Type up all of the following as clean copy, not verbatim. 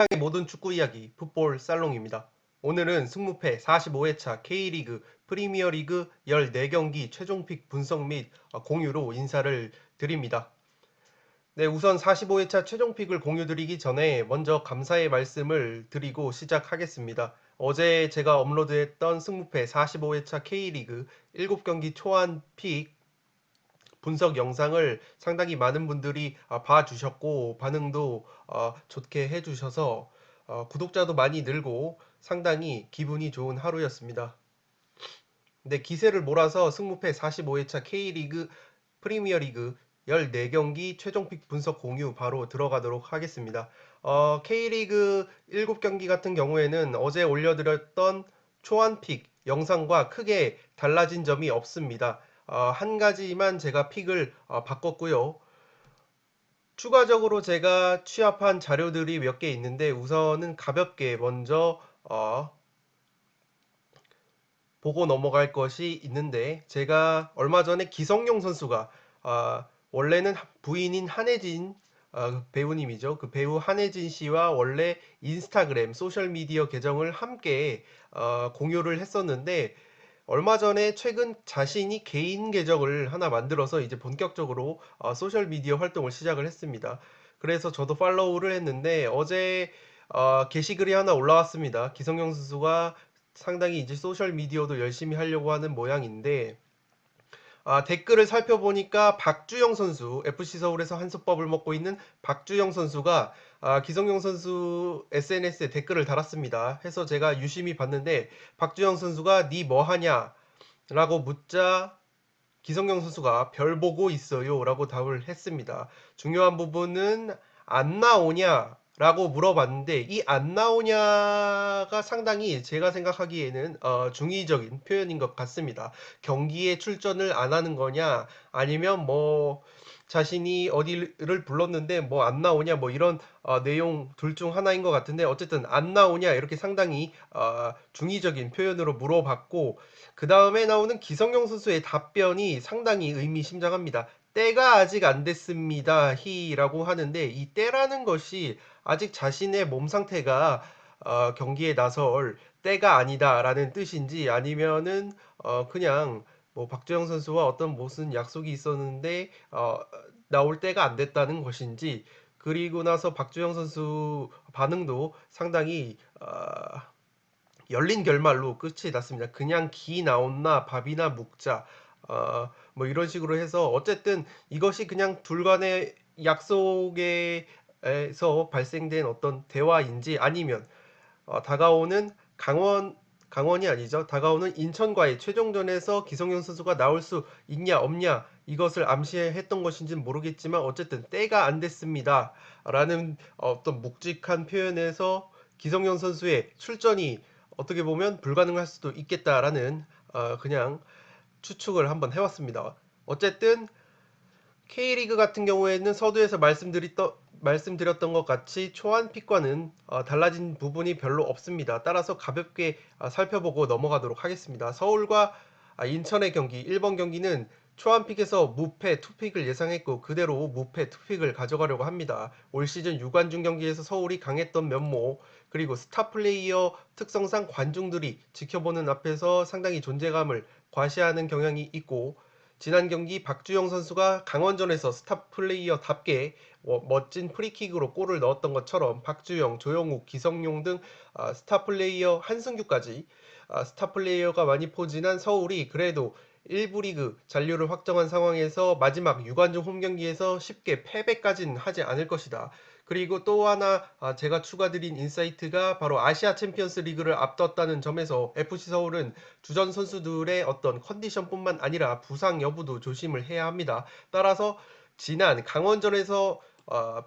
세상의 모든 축구 이야기 풋볼 살롱입니다. 오늘은 승무패 45회차 K리그 프리미어리그 14경기 최종픽 분석 및 공유로 인사를 드립니다. 네, 우선 45회차 최종픽을 공유드리기 전에 먼저 감사의 말씀을 드리고 시작하겠습니다. 어제 제가 업로드했던 승무패 45회차 K리그 7경기 초안 픽 분석 영상을 상당히 많은 분들이 봐주셨고 반응도 좋게 해주셔서 구독자도 많이 늘고 상당히 기분이 좋은 하루였습니다. 네, 기세를 몰아서 승무패 45회차 K리그 프리미어리그 14경기 최종픽 분석 공유 바로 들어가도록 하겠습니다. K리그 7경기 같은 경우에는 어제 올려드렸던 초안픽 영상과 크게 달라진 점이 없습니다. 한 가지만 제가 픽을 바꿨고요. 추가적으로 제가 취합한 자료들이 몇 개 있는데 우선은 가볍게 먼저 보고 넘어갈 것이 있는데 제가 얼마 전에 기성용 선수가 원래는 부인인 한혜진 배우님이죠. 그 배우 한혜진 씨와 원래 인스타그램 소셜미디어 계정을 함께 공유를 했었는데 얼마 전에 최근 자신이 개인 계정을 하나 만들어서 이제 본격적으로 소셜미디어 활동을 시작을 했습니다. 그래서 저도 팔로우를 했는데 어제 게시글이 하나 올라왔습니다. 기성용 선수가 상당히 이제 소셜미디어도 열심히 하려고 하는 모양인데 댓글을 살펴보니까 박주영 선수, FC 서울에서 한솥밥을 먹고 있는 박주영 선수가 기성용 선수 SNS에 댓글을 달았습니다. 해서 제가 유심히 봤는데 박주영 선수가 니 뭐하냐 라고 묻자 기성용 선수가 별 보고 있어요 라고 답을 했습니다. 중요한 부분은 안 나오냐 라고 물어봤는데 이 안 나오냐가 상당히 제가 생각하기에는 중의적인 표현인 것 같습니다. 경기에 출전을 안 하는 거냐 아니면 뭐 자신이 어디를 불렀는데 뭐 안 나오냐 뭐 이런 내용 둘 중 하나인 것 같은데 어쨌든 안 나오냐 이렇게 상당히 중의적인 표현으로 물어봤고 그 다음에 나오는 기성용 선수의 답변이 상당히 의미심장합니다. 때가 아직 안 됐습니다. 히라고 하는데 이 때라는 것이 아직 자신의 몸 상태가 경기에 나설 때가 아니다라는 뜻인지 아니면은 그냥 뭐 박주영 선수와 어떤 무슨 약속이 있었는데 나올 때가 안 됐다는 것인지 그리고 나서 박주영 선수 반응도 상당히 열린 결말로 끝이 났습니다. 그냥 기 나온나 밥이나 묵자 뭐 이런 식으로 해서 어쨌든 이것이 그냥 둘 간의 약속에서 발생된 어떤 대화인지 아니면 다가오는 강원이 아니죠. 다가오는 인천과의 최종전에서 기성용 선수가 나올 수 있냐 없냐 이것을 암시했던 것인지는 모르겠지만 어쨌든 때가 안 됐습니다. 라는 어떤 묵직한 표현에서 기성용 선수의 출전이 어떻게 보면 불가능할 수도 있겠다라는 그냥 추측을 한번 해왔습니다. 어쨌든 K리그 같은 경우에는 서두에서 말씀드렸던 것 같이 초안픽과는 달라진 부분이 별로 없습니다. 따라서 가볍게 살펴보고 넘어가도록 하겠습니다. 서울과 인천의 경기, 1번 경기는 초안픽에서 무패 투픽을 예상했고 그대로 무패 투픽을 가져가려고 합니다. 올 시즌 유관중 경기에서 서울이 강했던 면모 그리고 스타 플레이어 특성상 관중들이 지켜보는 앞에서 상당히 존재감을 과시하는 경향이 있고 지난 경기 박주영 선수가 강원전에서 스타 플레이어답게 멋진 프리킥으로 골을 넣었던 것처럼 박주영, 조영욱, 기성용 등 스타 플레이어 한승규까지 스타 플레이어가 많이 포진한 서울이 그래도 1부 리그 잔류를 확정한 상황에서 마지막 유관중 홈 경기에서 쉽게 패배까지는 하지 않을 것이다. 그리고 또 하나 제가 추가드린 인사이트가 바로 아시아 챔피언스 리그를 앞뒀다는 점에서 FC 서울은 주전 선수들의 어떤 컨디션뿐만 아니라 부상 여부도 조심을 해야 합니다. 따라서 지난 강원전에서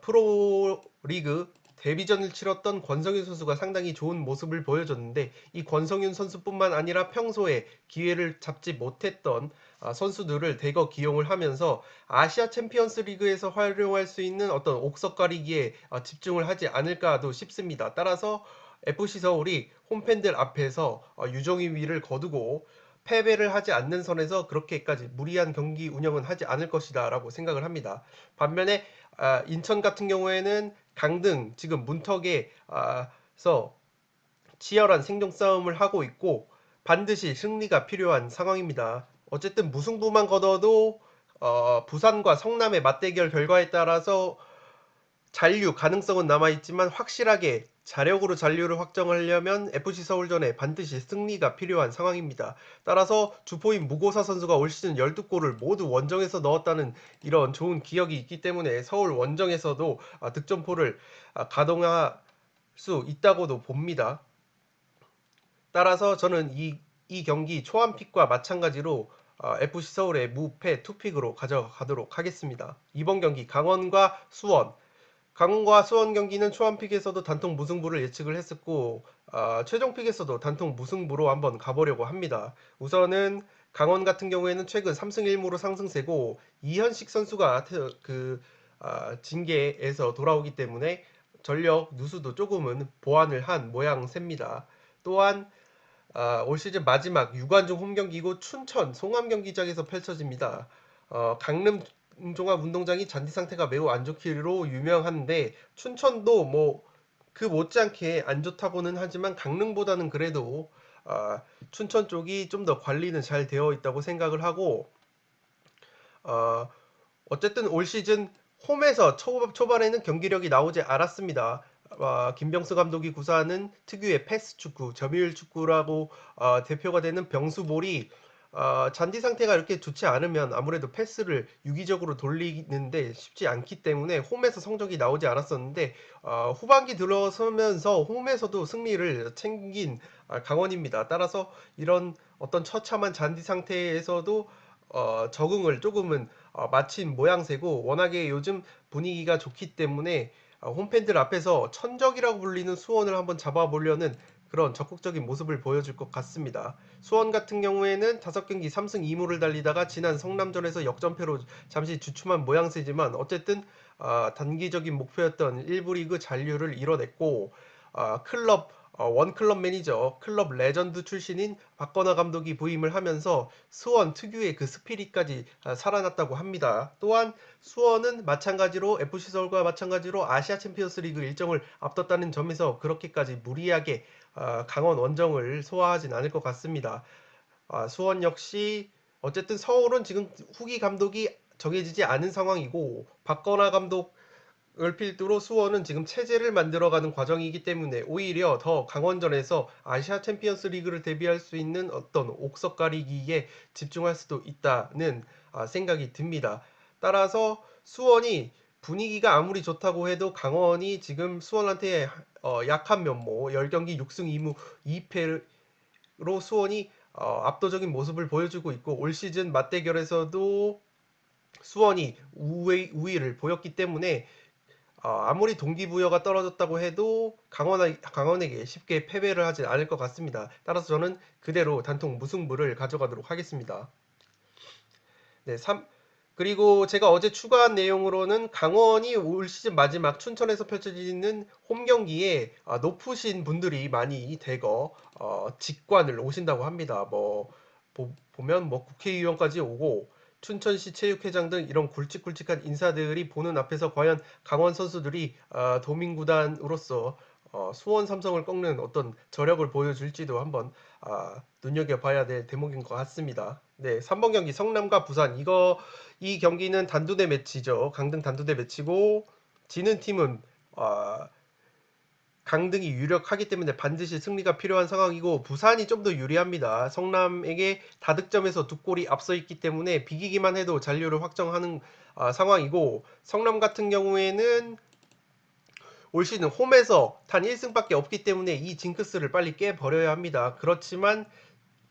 프로리그 데뷔전을 치렀던 권성윤 선수가 상당히 좋은 모습을 보여줬는데 이 권성윤 선수뿐만 아니라 평소에 기회를 잡지 못했던 선수들을 대거 기용을 하면서 아시아 챔피언스 리그에서 활용할 수 있는 어떤 옥석 가리기에 집중을 하지 않을까도 싶습니다. 따라서 FC 서울이 홈팬들 앞에서 유종의 미를 거두고 패배를 하지 않는 선에서 그렇게까지 무리한 경기 운영은 하지 않을 것이다 라고 생각을 합니다. 반면에 인천 같은 경우에는 강등 지금 문턱에서 치열한 생존 싸움을 하고 있고 반드시 승리가 필요한 상황입니다. 어쨌든 무승부만 거둬도 부산과 성남의 맞대결 결과에 따라서 잔류 가능성은 남아있지만 확실하게 자력으로 잔류를 확정하려면 FC 서울전에 반드시 승리가 필요한 상황입니다. 따라서 주포인 무고사 선수가 올 시즌 12골을 모두 원정에서 넣었다는 이런 좋은 기억이 있기 때문에 서울 원정에서도 득점포를 가동할 수 있다고도 봅니다. 따라서 저는 이 경기 초안픽과 마찬가지로 FC 서울의 무패 투픽으로 가져가도록 하겠습니다. 이번 경기 강원과 수원 경기는 초안픽에서도 단통 무승부를 예측을 했었고 최종픽에서도 단통 무승부로 한번 가보려고 합니다. 우선은 강원 같은 경우에는 최근 3승 1무로 상승세고 이현식 선수가 징계에서 돌아오기 때문에 전력 누수도 조금은 보완을 한 모양새입니다. 또한 올 시즌 마지막 유관중 홈경기고 춘천 송암 경기장에서 펼쳐집니다. 강릉 종합운동장이 잔디 상태가 매우 안 좋기로 유명한데 춘천도 뭐 그 못지않게 안 좋다고는 하지만 강릉보다는 그래도 춘천 쪽이 좀 더 관리는 잘 되어 있다고 생각을 하고 어, 어쨌든 올 시즌 홈에서 초반에는 경기력이 나오지 않았습니다. 김병수 감독이 구사하는 특유의 패스 축구, 점유율 축구라고 대표가 되는 병수볼이 잔디 상태가 이렇게 좋지 않으면 아무래도 패스를 유기적으로 돌리는데 쉽지 않기 때문에 홈에서 성적이 나오지 않았었는데 후반기 들어서면서 홈에서도 승리를 챙긴 강원입니다. 따라서 이런 어떤 처참한 잔디 상태에서도 적응을 조금은 마친 모양새고 워낙에 요즘 분위기가 좋기 때문에 홈팬들 앞에서 천적이라고 불리는 수원을 한번 잡아보려는 그런 적극적인 모습을 보여줄 것 같습니다. 수원 같은 경우에는 5경기 3승 2무를 달리다가 지난 성남전에서 역전패로 잠시 주춤한 모양새지만 어쨌든 단기적인 목표였던 1부 리그 잔류를 이뤄냈고 원클럽 매니저, 클럽 레전드 출신인 박건하 감독이 부임을 하면서 수원 특유의 그 스피릿까지 살아났다고 합니다. 또한 수원은 마찬가지로 FC 서울과 마찬가지로 아시아 챔피언스 리그 일정을 앞뒀다는 점에서 그렇게까지 무리하게 강원 원정을 소화하진 않을 것 같습니다. 수원 역시 어쨌든 서울은 지금 후기 감독이 정해지지 않은 상황이고 박건하 감독 을 필두로 수원은 지금 체제를 만들어가는 과정이기 때문에 오히려 더 강원전에서 아시아 챔피언스 리그를 대비할 수 있는 어떤 옥석 가리기에 집중할 수도 있다는 생각이 듭니다. 따라서 수원이 분위기가 아무리 좋다고 해도 강원이 지금 수원한테 약한 면모 10경기 6승 2무 2패로 수원이 압도적인 모습을 보여주고 있고 올 시즌 맞대결에서도 수원이 우위를 보였기 때문에 아무리 동기부여가 떨어졌다고 해도 강원에게 쉽게 패배를 하지 않을 것 같습니다. 따라서 저는 그대로 단통 무승부를 가져가도록 하겠습니다. 네, 그리고 제가 어제 추가한 내용으로는 강원이 올 시즌 마지막 춘천에서 펼쳐지는 홈 경기에 높으신 분들이 많이 대거 직관을 오신다고 합니다. 보면 뭐 국회의원까지 오고 춘천시 체육회장 등 이런 굵직굵직한 인사들이 보는 앞에서 과연 강원 선수들이 도민구단으로서 수원 삼성을 꺾는 어떤 저력을 보여줄지도 한번 눈여겨봐야 될 대목인 것 같습니다. 네, 3번 경기 성남과 부산 이 경기는 단두대 매치죠. 강등 단두대 매치고 지는 팀은 강등이 유력하기 때문에 반드시 승리가 필요한 상황이고 부산이 좀 더 유리합니다. 성남에게 다득점에서 2골이 앞서 있기 때문에 비기기만 해도 잔류를 확정하는 상황이고 성남 같은 경우에는 올 시즌 홈에서 단 1승밖에 없기 때문에 이 징크스를 빨리 깨버려야 합니다. 그렇지만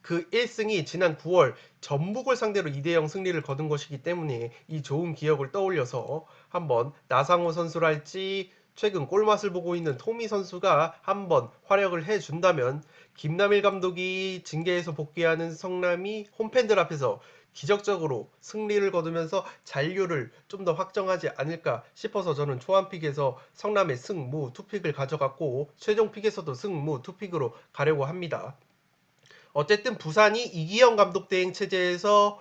그 1승이 지난 9월 전북을 상대로 2대0 승리를 거둔 것이기 때문에 이 좋은 기억을 떠올려서 한번 나상호 선수랄지 최근 꼴맛을 보고 있는 토미 선수가 한번 활약을 해준다면 김남일 감독이 징계에서 복귀하는 성남이 홈팬들 앞에서 기적적으로 승리를 거두면서 잔류를 좀 더 확정하지 않을까 싶어서 저는 초안픽에서 성남의 승무 투픽을 가져갔고 최종 픽에서도 승무 투픽으로 가려고 합니다. 어쨌든 부산이 이기영 감독 대행 체제에서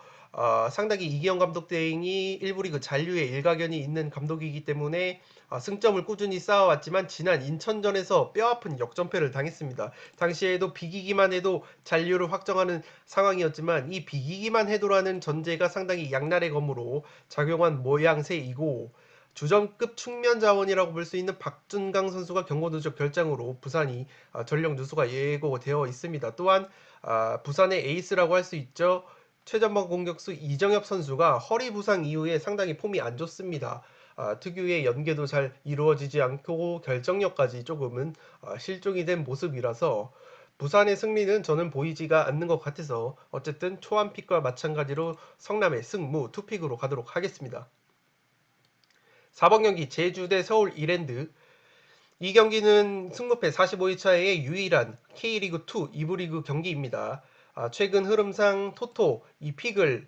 상당히 이기영 감독 대행이 1부 리그 잔류에 일가견이 있는 감독이기 때문에 승점을 꾸준히 쌓아왔지만 지난 인천전에서 뼈아픈 역전패를 당했습니다. 당시에도 비기기만 해도 잔류를 확정하는 상황이었지만 이 비기기만 해도라는 전제가 상당히 양날의 검으로 작용한 모양새이고 주전급 측면 자원이라고 볼 수 있는 박준강 선수가 경고 누적 결장으로 부산이 전력 누수가 예고되어 있습니다. 또한 부산의 에이스라고 할 수 있죠. 최전방 공격수 이정엽 선수가 허리 부상 이후에 상당히 폼이 안 좋습니다. 특유의 연계도 잘 이루어지지 않고 결정력까지 조금은 실종이 된 모습이라서 부산의 승리는 저는 보이지가 않는 것 같아서 어쨌든 초안픽과 마찬가지로 성남의 승무 투픽으로 가도록 하겠습니다. 4번 경기 제주 대 서울 이랜드. 이 경기는 승무패 45일차의 유일한 K리그2 2부 리그 경기입니다. 최근 흐름상 토토 이 픽을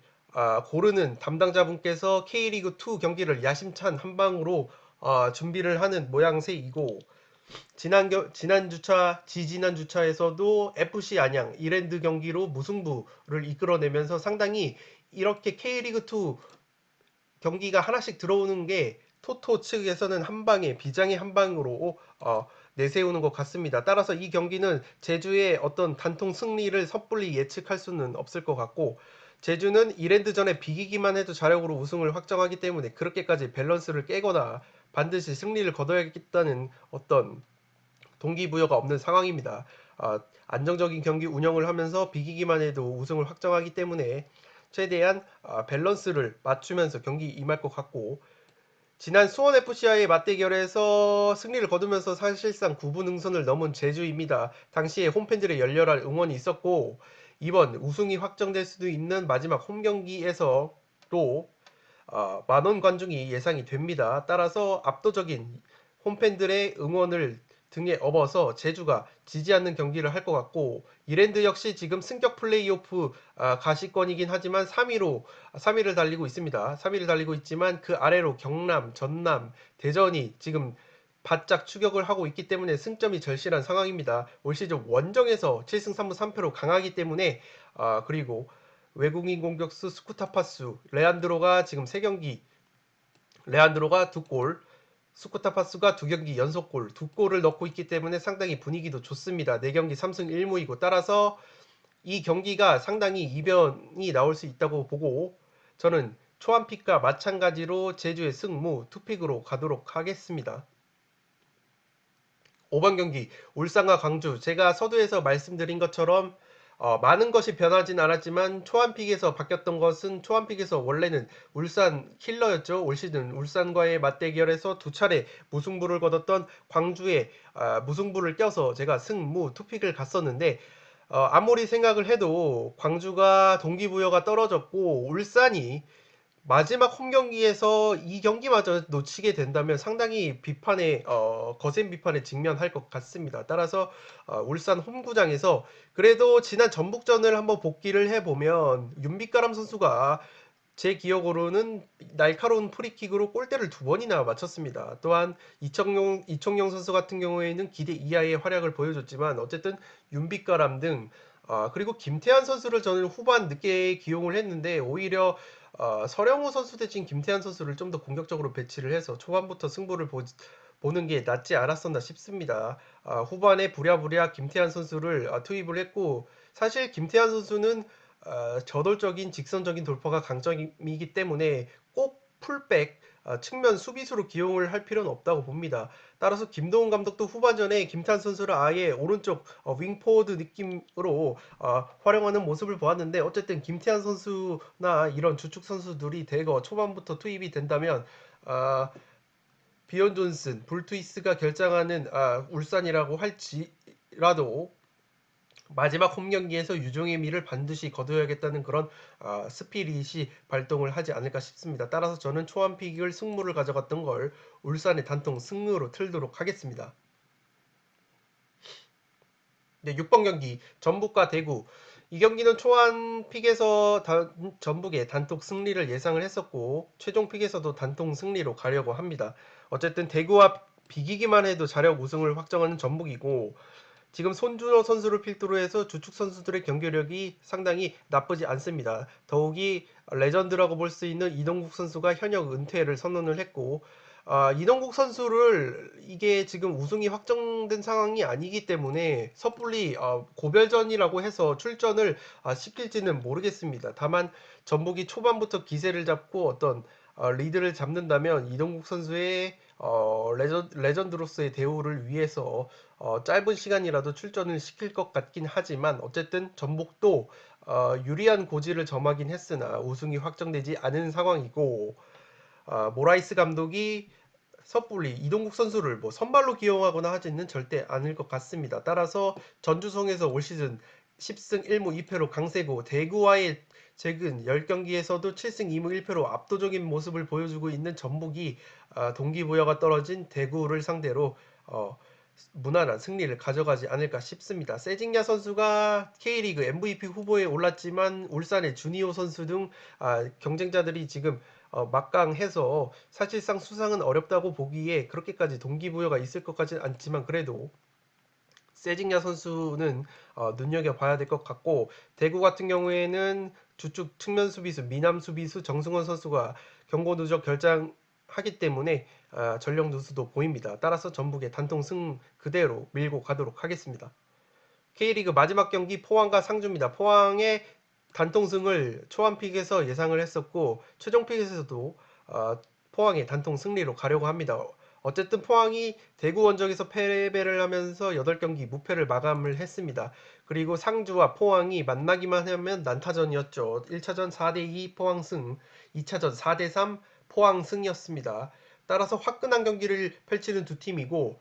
고르는 담당자분께서 K리그2 경기를 야심찬 한방으로 준비를 하는 모양새이고 지난 주차, 지지난 주차에서도 FC 안양 이랜드 경기로 무승부를 이끌어내면서 상당히 이렇게 K리그2 경기가 하나씩 들어오는 게 토토 측에서는 한 방에 비장의 한 방으로 내세우는 것 같습니다. 따라서 이 경기는 제주의 어떤 단통 승리를 섣불리 예측할 수는 없을 것 같고 제주는 이랜드전에 비기기만 해도 자력으로 우승을 확정하기 때문에 그렇게까지 밸런스를 깨거나 반드시 승리를 거둬야겠다는 어떤 동기부여가 없는 상황입니다. 안정적인 경기 운영을 하면서 비기기만 해도 우승을 확정하기 때문에 최대한 밸런스를 맞추면서 경기 임할 것 같고 지난 수원FC와의 맞대결에서 승리를 거두면서 사실상 9분 응선을 넘은 제주입니다. 당시에 홈팬들의 열렬한 응원이 있었고 이번 우승이 확정될 수도 있는 마지막 홈경기에서 또 만원 관중이 예상이 됩니다. 따라서 압도적인 홈팬들의 응원을 등에 업어서 제주가 지지 않는 경기를 할 것 같고 이랜드 역시 지금 승격 플레이오프 가시권이긴 하지만 3위를 달리고 있습니다. 3위를 달리고 있지만 그 아래로 경남, 전남, 대전이 지금 바짝 추격을 하고 있기 때문에 승점이 절실한 상황입니다. 올 시즌 원정에서 7승 3무 3패로 강하기 때문에 그리고 외국인 공격수 스쿠타파수 레안드로가 지금 3경기 레안드로가 2골 스쿠타파스가 2경기 연속골 2골을 넣고 있기 때문에 상당히 분위기도 좋습니다. 4경기 3승 1무이고 따라서 이 경기가 상당히 이변이 나올 수 있다고 보고 저는 초안픽과 마찬가지로 제주의 승무 투픽으로 가도록 하겠습니다. 5번 경기 울산과 광주 제가 서두에서 말씀드린 것처럼 많은 것이 변하진 않았지만 초안픽에서 바뀌었던 것은 초안픽에서 원래는 울산 킬러였죠. 올 시즌 울산과의 맞대결에서 두 차례 무승부를 거뒀던 광주에 무승부를 껴서 제가 승무 투픽을 갔었는데 아무리 생각을 해도 광주가 동기부여가 떨어졌고 울산이 마지막 홈 경기에서 이 경기마저 놓치게 된다면 상당히 거센 비판에 직면할 것 같습니다. 따라서 울산 홈구장에서 그래도 지난 전북전을 한번 복기를 해보면 윤빛가람 선수가 제 기억으로는 날카로운 프리킥으로 골대를 2번이나 맞췄습니다. 또한 이청용 선수 같은 경우에는 기대 이하의 활약을 보여줬지만 어쨌든 윤빛가람 등 그리고 김태환 선수를 저는 후반 늦게 기용을 했는데 오히려 서령우 선수 대신 김태환 선수를 좀 더 공격적으로 배치를 해서 초반부터 승부를 보는 게 낫지 않았었나 싶습니다. 후반에 부랴부랴 김태환 선수를 투입을 했고 사실 김태환 선수는 저돌적인 직선적인 돌파가 강점이기 때문에 꼭 풀백 측면 수비수로 기용을 할 필요는 없다고 봅니다. 따라서 김도훈 감독도 후반전에 김태환 선수를 아예 오른쪽 윙포워드 느낌으로 활용하는 모습을 보았는데 어쨌든 김태환 선수나 이런 주축 선수들이 대거 초반부터 투입이 된다면 비온 존슨, 불투이스가 결정하는 울산이라고 할지라도 마지막 홈 경기에서 유종의 미를 반드시 거둬야겠다는 그런 스피릿이 발동을 하지 않을까 싶습니다. 따라서 저는 초안픽을 승무를 가져갔던 걸 울산의 단통 승무로 틀도록 하겠습니다. 네, 6번 경기 전북과 대구. 이 경기는 초안 픽에서 전북의 단독 승리를 예상을 했었고 최종 픽에서도 단독 승리로 가려고 합니다. 어쨌든 대구와 비기기만 해도 자력 우승을 확정하는 전북이고 지금 손준호 선수를 필두로 해서 주축 선수들의 경기력이 상당히 나쁘지 않습니다. 더욱이 레전드라고 볼 수 있는 이동국 선수가 현역 은퇴를 선언을 했고, 이동국 선수를 이게 지금 우승이 확정된 상황이 아니기 때문에 섣불리 고별전이라고 해서 출전을 시킬지는 모르겠습니다. 다만 전북이 초반부터 기세를 잡고 어떤 리드를 잡는다면 이동국 선수의 레전드로서의 대우를 위해서 짧은 시간이라도 출전을 시킬 것 같긴 하지만 어쨌든 전북도 유리한 고지를 점하긴 했으나 우승이 확정되지 않은 상황이고, 모라이스 감독이 섣불리 이동국 선수를 뭐 선발로 기용하거나 하지는 절대 않을 것 같습니다. 따라서 전주성에서 올 시즌 10승 1무 2패로 강세고, 대구와의 최근 10경기에서도 7승 2무 1패로 압도적인 모습을 보여주고 있는 전북이 동기부여가 떨어진 대구를 상대로 무난한 승리를 가져가지 않을까 싶습니다. 세징야 선수가 K리그 MVP 후보에 올랐지만 울산의 주니오 선수 등 경쟁자들이 지금 막강해서 사실상 수상은 어렵다고 보기에 그렇게까지 동기부여가 있을 것 같진 않지만, 그래도 세징야 선수는 눈여겨봐야 될 것 같고, 대구 같은 경우에는 주축 측면 수비수 미남 수비수 정승원 선수가 경고 누적 결장하기 때문에 전력 누수도 보입니다. 따라서 전북의 단통 승 그대로 밀고 가도록 하겠습니다. K리그 마지막 경기 포항과 상주입니다. 포항의 단통승을 초안픽에서 예상을 했었고 최종픽에서도 포항의 단통 승리로 가려고 합니다. 어쨌든 포항이 대구 원정에서 패배를 하면서 8경기 무패를 마감을 했습니다. 그리고 상주와 포항이 만나기만 하면 난타전이었죠. 1차전 4대2 포항승, 2차전 4대3 포항승이었습니다. 따라서 화끈한 경기를 펼치는 두 팀이고,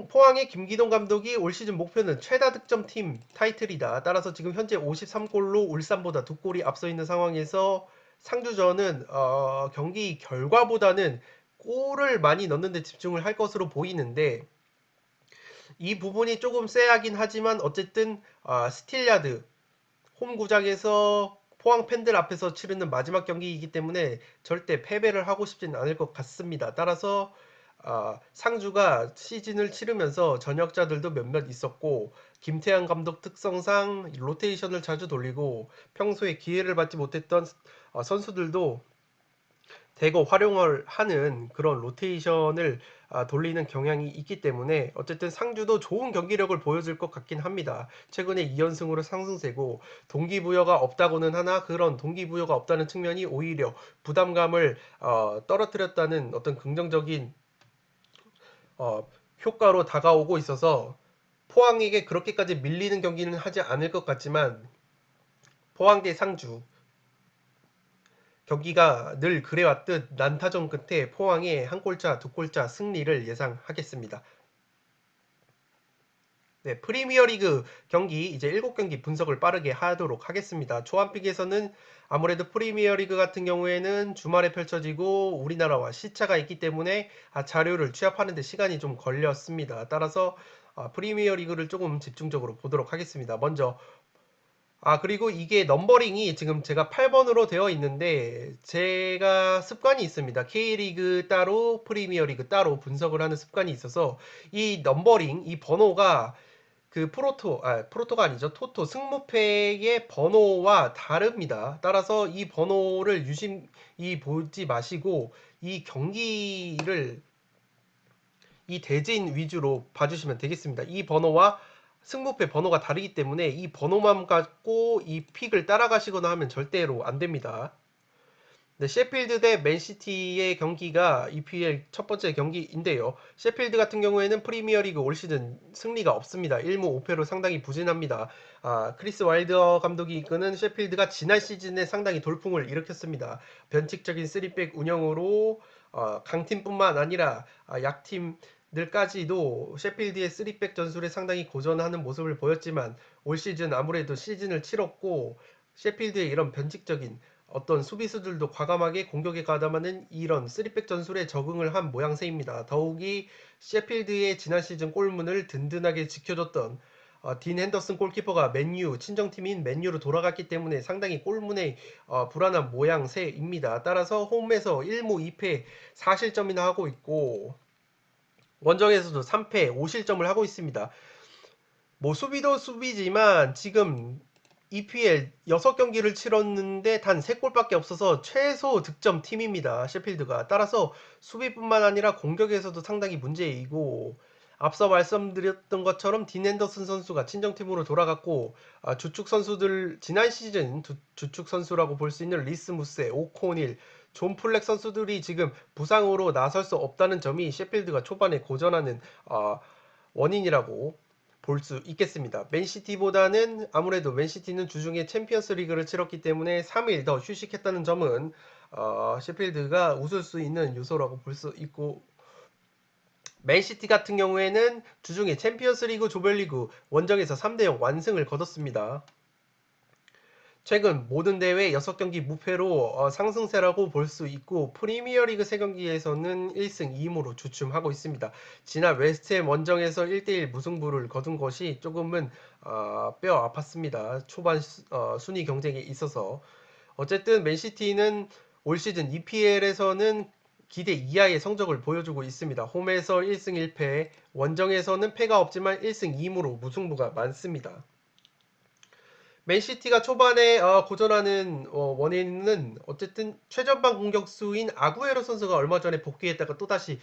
포항의 김기동 감독이 올 시즌 목표는 최다 득점팀 타이틀이다. 따라서 지금 현재 53골로 울산보다 2골이 앞서 있는 상황에서 상주전은 경기 결과보다는 골을 많이 넣는 데 집중을 할 것으로 보이는데, 이 부분이 조금 쎄하긴 하지만 어쨌든 스틸야드 홈구장에서 포항 팬들 앞에서 치르는 마지막 경기이기 때문에 절대 패배를 하고 싶지는 않을 것 같습니다. 따라서 상주가 시즌을 치르면서 전역자들도 몇몇 있었고, 김태환 감독 특성상 로테이션을 자주 돌리고 평소에 기회를 받지 못했던 선수들도 대거 활용을 하는 그런 로테이션을 돌리는 경향이 있기 때문에 어쨌든 상주도 좋은 경기력을 보여줄 것 같긴 합니다. 최근에 2연승으로 상승세고, 동기부여가 없다고는 하나 그런 동기부여가 없다는 측면이 오히려 부담감을 떨어뜨렸다는 어떤 긍정적인 효과로 다가오고 있어서 포항에게 그렇게까지 밀리는 경기는 하지 않을 것 같지만, 포항 대 상주 경기가 늘 그래왔듯 난타전 끝에 포항의 한 골차, 두 골차 승리를 예상하겠습니다. 네, 프리미어리그 경기 이제 7경기 분석을 빠르게 하도록 하겠습니다. 초안픽에서는 아무래도 프리미어리그 같은 경우에는 주말에 펼쳐지고 우리나라와 시차가 있기 때문에 자료를 취합하는 데 시간이 좀 걸렸습니다. 따라서 프리미어리그를 조금 집중적으로 보도록 하겠습니다. 먼저 그리고 이게 넘버링이 지금 제가 8번으로 되어 있는데 제가 습관이 있습니다. K리그 따로 프리미어리그 따로 분석을 하는 습관이 있어서 이 넘버링, 이 번호가 그 프로토가 아니죠. 토토 승무패의 번호와 다릅니다. 따라서 이 번호를 유심히 보지 마시고 이 경기를 이 대진 위주로 봐주시면 되겠습니다. 이 번호와 승무패 번호가 다르기 때문에 이 번호만 갖고 이 픽을 따라가시거나 하면 절대로 안 됩니다. 네, 셰필드 대 맨시티의 경기가 EPL 첫 번째 경기인데요. 셰필드 같은 경우에는 프리미어리그 올 시즌 승리가 없습니다. 1무 5패로 상당히 부진합니다. 크리스 와일더 감독이 이끄는 셰필드가 지난 시즌에 상당히 돌풍을 일으켰습니다. 변칙적인 3백 운영으로 강팀뿐만 아니라 약팀들까지도 셰필드의 3백 전술에 상당히 고전하는 모습을 보였지만, 올 시즌 아무래도 시즌을 치렀고 셰필드의 이런 변칙적인 어떤 수비수들도 과감하게 공격에 가담하는 이런 3백 전술에 적응을 한 모양새입니다. 더욱이 셰필드의 지난 시즌 골문을 든든하게 지켜줬던 딘 핸더슨 골키퍼가 맨유 친정팀인 맨유로 돌아갔기 때문에 상당히 골문에 불안한 모양새입니다. 따라서 홈에서 1무 2패 4실점이나 하고 있고 원정에서도 3패 5실점을 하고 있습니다. 뭐 수비도 수비지만 지금 EPL 6경기를 치렀는데 단 3골밖에 없어서 최소 득점 팀입니다. 셰필드가. 따라서 수비뿐만 아니라 공격에서도 상당히 문제이고, 앞서 말씀드렸던 것처럼 딘 핸더슨 선수가 친정팀으로 돌아갔고, 주축 선수들 지난 시즌 주축 선수라고 볼 수 있는 리스 무세, 오코닐, 존 플렉 선수들이 지금 부상으로 나설 수 없다는 점이 셰필드가 초반에 고전하는 원인이라고 볼 수 있겠습니다. 맨시티보다는 아무래도 맨시티는 주중에 챔피언스 리그를 치렀기 때문에 3일 더 휴식했다는 점은 셰필드가 웃을 수 있는 요소라고 볼 수 있고, 맨시티 같은 경우에는 주중에 챔피언스 리그 조별리그 원정에서 3대0 완승을 거뒀습니다. 최근 모든 대회 6경기 무패로 상승세라고 볼 수 있고, 프리미어리그 3경기에서는 1승 2무로 주춤하고 있습니다. 지난 웨스트햄 원정에서 1대1 무승부를 거둔 것이 조금은 뼈 아팠습니다. 초반 순위 경쟁에 있어서. 어쨌든 맨시티는 올 시즌 EPL에서는 기대 이하의 성적을 보여주고 있습니다. 홈에서 1승 1패, 원정에서는 패가 없지만 1승 2무로 무승부가 많습니다. 맨시티가 초반에 고전하는 원인은 어쨌든 최전방 공격수인 아구에로 선수가 얼마 전에 복귀했다가 또다시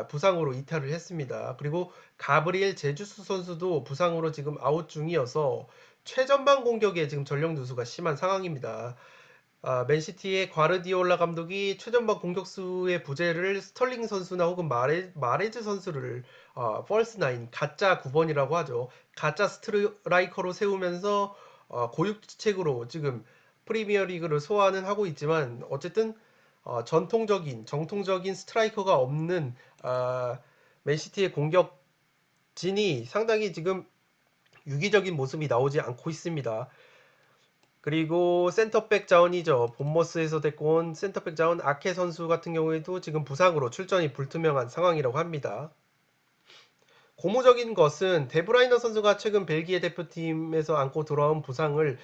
부상으로 이탈을 했습니다. 그리고 가브리엘 제주스 선수도 부상으로 지금 아웃 중이어서 최전방 공격에 지금 전력 누수가 심한 상황입니다. 맨시티의 과르디올라 감독이 최전방 공격수의 부재를 스털링 선수나 혹은 마레즈 선수를 펄스 나인 가짜 9번이라고 하죠. 가짜 스트라이커로 세우면서 고육지책으로 지금 프리미어 리그를 소화는 하고 있지만 어쨌든 정통적인 스트라이커가 없는 맨시티의 공격진이 상당히 지금 유기적인 모습이 나오지 않고 있습니다. 그리고 센터백 자원이죠. 본머스에서 데리고 온 센터백 자원 아케 선수 같은 경우에도 지금 부상으로 출전이 불투명한 상황이라고 합니다. 고무적인 것은 데브라이너 선수가 최근 벨기에 대표팀에서 안고 돌아온 부상을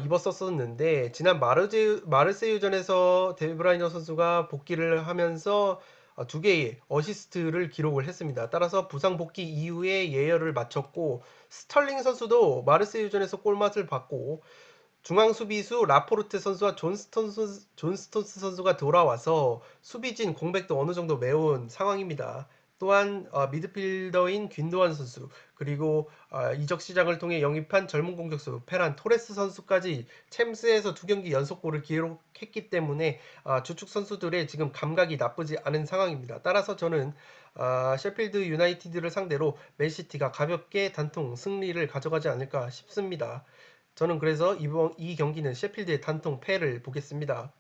입었었는데 지난 마르세유전에서 데브라이너 선수가 복귀를 하면서 2개의 어시스트를 기록을 했습니다. 따라서 부상 복귀 이후에 예열을 마쳤고 스털링 선수도 마르세유전에서 골맛을 봤고 중앙 수비수 라포르테 선수와 존스톤스 선수가 돌아와서 수비진 공백도 어느 정도 메운 상황입니다. 또한 미드필더인 균도안 선수 그리고 이적 시장을 통해 영입한 젊은 공격수 페란 토레스 선수까지 챔스에서 2경기 연속골을 기록했기 때문에 주축 선수들의 지금 감각이 나쁘지 않은 상황입니다. 따라서 저는 셰필드 유나이티드를 상대로 맨시티가 가볍게 단통 승리를 가져가지 않을까 싶습니다. 저는 그래서 이 경기는 셰필드의 단통 패를 보겠습니다.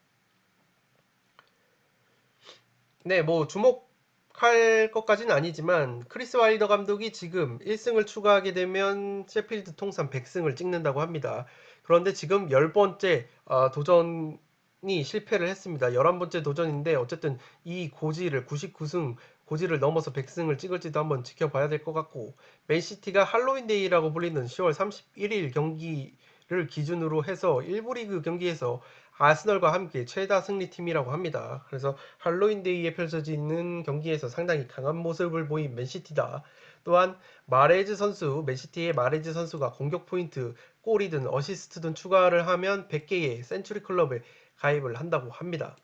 네, 뭐 주목할 것까지는 아니지만 크리스 와일더 감독이 지금 1승을 추가하게 되면 셰필드 통산 100승을 찍는다고 합니다. 그런데 지금 10번째 도전이 실패를 했습니다. 11번째 도전인데 어쨌든 이 고지를 99승 고지를 넘어서 100승을 찍을지도 한번 지켜봐야 될 것 같고 맨시티가 할로윈데이라고 불리는 10월 31일 경기를 기준으로 해서 1부 리그 경기에서 아스널과 함께 최다 승리팀이라고 합니다. 그래서 할로윈데이에 펼쳐지는 경기에서 상당히 강한 모습을 보인 맨시티다. 또한 맨시티의 마레즈 선수가 공격 포인트, 골이든 어시스트든 추가를 하면 100개의 센츄리 클럽에 가입을 한다고 합니다.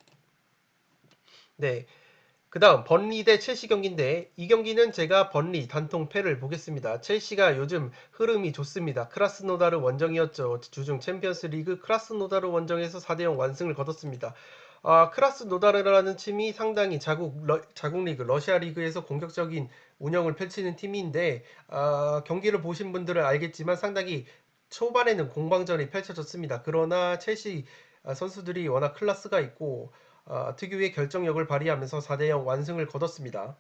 네. 그 다음 번리 대 첼시 경기인데 이 경기는 제가 번리 단통 패를 보겠습니다. 첼시가 요즘 흐름이 좋습니다. 크라스노다르 원정이었죠. 주중 챔피언스 리그 크라스노다르 원정에서 4대0 완승을 거뒀습니다. 크라스노다르라는 팀이 상당히 자국 리그 러시아 리그에서 공격적인 운영을 펼치는 팀인데 경기를 보신 분들은 알겠지만 상당히 초반에는 공방전이 펼쳐졌습니다. 그러나 첼시 선수들이 워낙 클래스가 있고 특유의 결정력을 발휘하면서 4대0 완승을 거뒀습니다.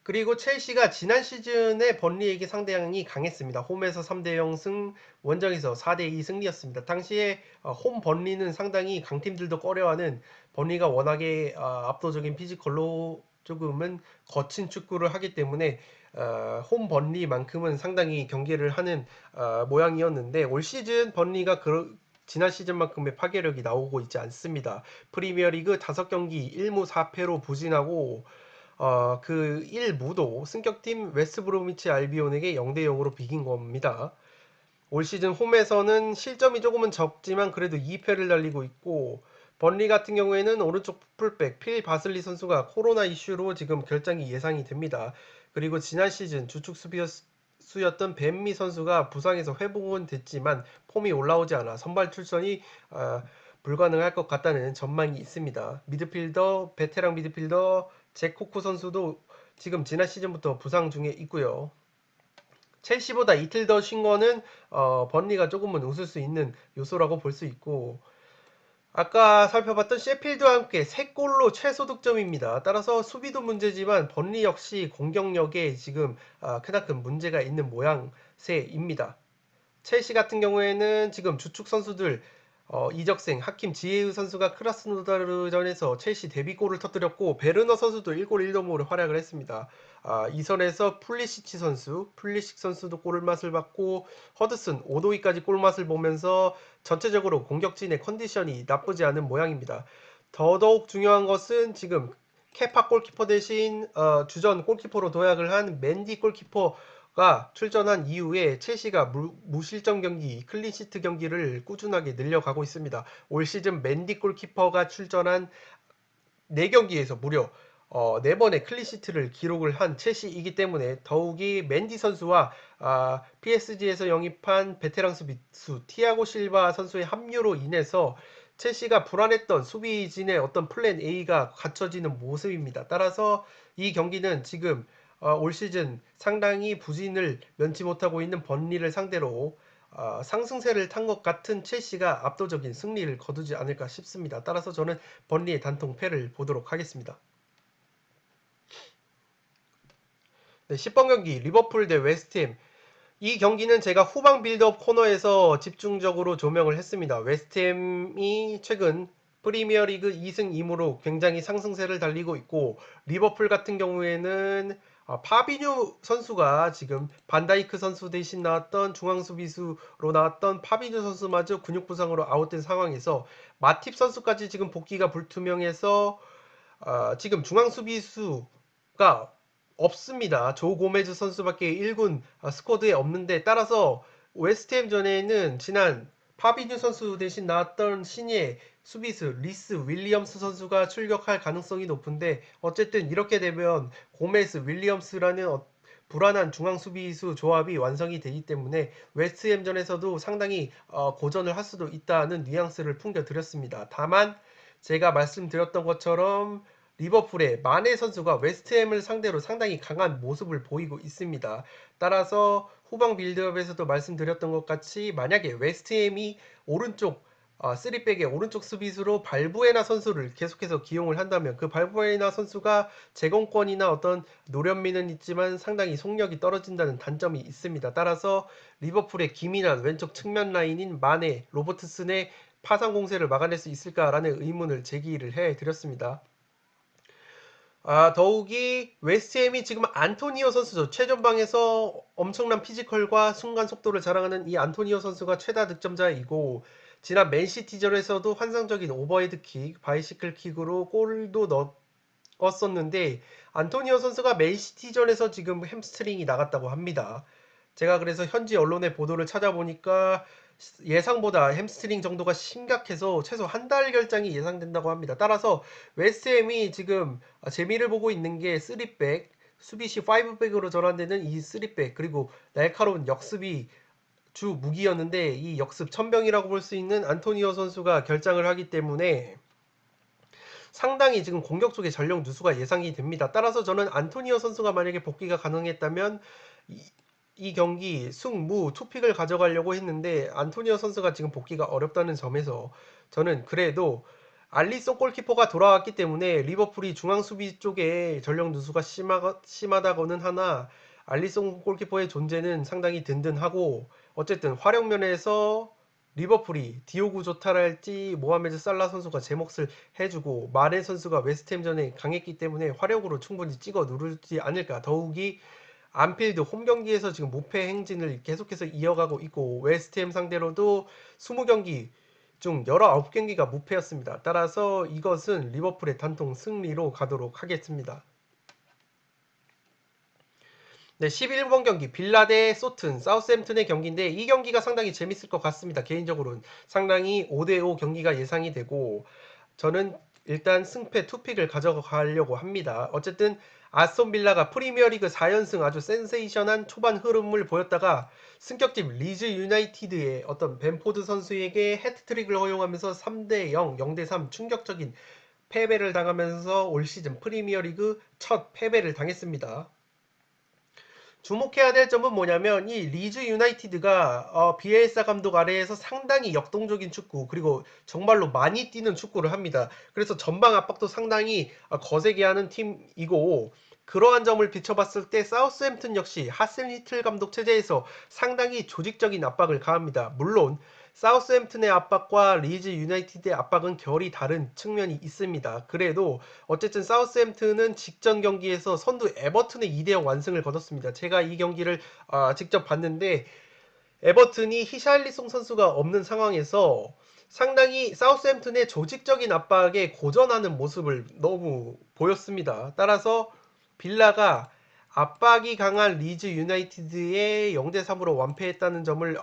그리고 첼시가 지난 시즌에 번리에게 상당히 강했습니다. 홈에서 3대0 승, 원정에서 4대2 승리였습니다. 당시에 홈 번리는 상당히 강팀들도 꺼려하는 번리가 워낙에 압도적인 피지컬로 조금은 거친 축구를 하기 때문에 홈 번리만큼은 상당히 경기를 하는 모양이었는데 올 시즌 번리가 지난 시즌만큼의 파괴력이 나오고 있지 않습니다. 프리미어리그 5경기 1무 4패로 부진하고 그 1무도 승격팀 웨스트브로미치 알비온에게 0대 0으로 비긴 겁니다. 올 시즌 홈에서는 실점이 조금은 적지만 그래도 2패를 달리고 있고, 번리 같은 경우에는 오른쪽 풀백 필 바슬리 선수가 코로나 이슈로 지금 결장이 예상이 됩니다. 그리고 지난 시즌 주축 수비수였던 벤미 선수가 부상에서 회복은 됐지만 폼이 올라오지 않아 선발 출전이 불가능할 것 같다는 전망이 있습니다. 미드필더 베테랑 미드필더 잭 코쿠 선수도 지금 지난 시즌부터 부상 중에 있고요. 첼시보다 이틀 더 쉰 거는 번리가 조금은 웃을 수 있는 요소라고 볼 수 있고, 아까 살펴봤던 셰필드와 함께 3골로 최소 득점입니다. 따라서 수비도 문제지만 번리 역시 공격력에 지금 크나큰 문제가 있는 모양새입니다. 첼시 같은 경우에는 지금 주축 선수들 이적생 하킴 지에우 선수가 크라스노다르전에서 첼시 데뷔골을 터뜨렸고, 베르너 선수도 1골 1도움으로 활약을 했습니다. 이 선에서 플리식 선수도 골맛을 받고, 허드슨, 오도이까지 골맛을 보면서 전체적으로 공격진의 컨디션이 나쁘지 않은 모양입니다. 더더욱 중요한 것은 지금 케파 골키퍼 대신 주전 골키퍼로 도약을 한 맨디 골키퍼가 출전한 이후에 첼시가 무실점 경기, 클린시트 경기를 꾸준하게 늘려가고 있습니다. 올 시즌 맨디 골키퍼가 출전한 4경기에서 무려 4번의 클린시트를 기록을 한 첼시이기 때문에 더욱이 맨디 선수와 PSG에서 영입한 베테랑 수비수 티아고 실바 선수의 합류로 인해서 첼시가 불안했던 수비진의 어떤 플랜 A가 갖춰지는 모습입니다. 따라서 이 경기는 지금 올 시즌 상당히 부진을 면치 못하고 있는 번리를 상대로 상승세를 탄 것 같은 첼시가 압도적인 승리를 거두지 않을까 싶습니다. 따라서 저는 번리의 단통 패를 보도록 하겠습니다. 네, 10번 경기 리버풀 대 웨스트햄. 이 경기는 제가 후방 빌드업 코너에서 집중적으로 조명을 했습니다. 웨스트햄이 최근 프리미어리그 2승 2무로 굉장히 상승세를 달리고 있고, 리버풀 같은 경우에는 파비뉴 선수가 지금 반다이크 선수 대신 나왔던 중앙수비수로 나왔던 파비뉴 선수마저 근육 부상으로 아웃된 상황에서 마팁 선수까지 지금 복귀가 불투명해서 지금 중앙수비수가 없습니다. 조 고메즈 선수밖에 1군 스쿼드에 없는데, 따라서 웨스트햄전에는 지난 파비뉴 선수 대신 나왔던 신예 수비수 리스 윌리엄스 선수가 출격할 가능성이 높은데, 어쨌든 이렇게 되면 고메즈 윌리엄스라는 불안한 중앙 수비수 조합이 완성이 되기 때문에 웨스트햄전에서도 상당히 고전을 할 수도 있다는 뉘앙스를 풍겨드렸습니다. 다만 제가 말씀드렸던 것처럼 리버풀의 마네 선수가 웨스트햄을 상대로 상당히 강한 모습을 보이고 있습니다. 따라서 후방 빌드업에서도 말씀드렸던 것 같이 만약에 웨스트햄이 오른쪽 3백의 오른쪽 수비수로 발부에나 선수를 계속해서 기용을 한다면 그 발부에나 선수가 제공권이나 어떤 노련미는 있지만 상당히 속력이 떨어진다는 단점이 있습니다. 따라서 리버풀의 기민한 왼쪽 측면 라인인 마네, 로버트슨의 파상 공세를 막아낼 수 있을까라는 의문을 제기를 해드렸습니다. 더욱이 웨스트햄이 지금 안토니오 선수죠. 최전방에서 엄청난 피지컬과 순간 속도를 자랑하는 이 안토니오 선수가 최다 득점자이고, 지난 맨시티전에서도 환상적인 오버헤드킥, 바이시클 킥으로 골도 넣었었는데, 안토니오 선수가 맨시티전에서 지금 햄스트링이 나갔다고 합니다. 제가 그래서 현지 언론의 보도를 찾아보니까 예상보다 햄스트링 정도가 심각해서 최소 한 달 결장이 예상된다고 합니다. 따라서 웨스트햄이 지금 재미를 보고 있는 게 3백, 수비 시 5백으로 전환되는 이 3백, 그리고 날카로운 역습이 주 무기였는데 이 역습 천병이라고 볼 수 있는 안토니오 선수가 결장을 하기 때문에 상당히 지금 공격 쪽에 전력 누수가 예상이 됩니다. 따라서 저는 안토니오 선수가 만약에 복귀가 가능했다면 이 경기 승무 투픽을 가져가려고 했는데, 안토니오 선수가 지금 복귀가 어렵다는 점에서 저는 그래도 알리송 골키퍼가 돌아왔기 때문에 리버풀이 중앙 수비 쪽에 전력 누수가 심하다고는 하나 알리송 골키퍼의 존재는 상당히 든든하고, 어쨌든 활용 면에서 리버풀이 디오구 조타랄지 모하메드 살라 선수가 제 몫을 해주고 마네 선수가 웨스트햄전에 강했기 때문에 화력으로 충분히 찍어 누르지 않을까. 더욱이 안필드 홈 경기에서 지금 무패 행진을 계속해서 이어가고 있고, 웨스트햄 상대로도 20경기 중 19경기가 무패였습니다. 따라서 이것은 리버풀의 단통 승리로 가도록 하겠습니다. 네, 11번 경기 빌라 대 소튼, 사우스햄튼의 경기인데 이 경기가 상당히 재밌을 것 같습니다. 개인적으로는 상당히 5대5 경기가 예상이 되고 저는 일단 승패 투픽을 가져가려고 합니다. 어쨌든 아스톤 빌라가 프리미어리그 4연승 아주 센세이션한 초반 흐름을 보였다가 승격팀 리즈 유나이티드의 어떤 벤포드 선수에게 해트트릭을 허용하면서 3대0, 0대3 충격적인 패배를 당하면서 올 시즌 프리미어리그 첫 패배를 당했습니다. 주목해야 될 점은 뭐냐면 이 리즈 유나이티드가 비엘사 감독 아래에서 상당히 역동적인 축구 그리고 정말로 많이 뛰는 축구를 합니다. 그래서 전방 압박도 상당히 거세게 하는 팀이고 그러한 점을 비춰봤을 때 사우스햄튼 역시 하센히틀 감독 체제에서 상당히 조직적인 압박을 가합니다. 물론 사우스햄튼의 압박과 리즈 유나이티드의 압박은 결이 다른 측면이 있습니다. 그래도 어쨌든 사우스햄튼은 직전 경기에서 선두 에버튼의 2대0 완승을 거뒀습니다. 제가 이 경기를 직접 봤는데 에버튼이 히샬리송 선수가 없는 상황에서 상당히 사우스햄튼의 조직적인 압박에 고전하는 모습을 너무 보였습니다. 따라서 빌라가 압박이 강한 리즈 유나이티드의 0대3으로 완패했다는 점을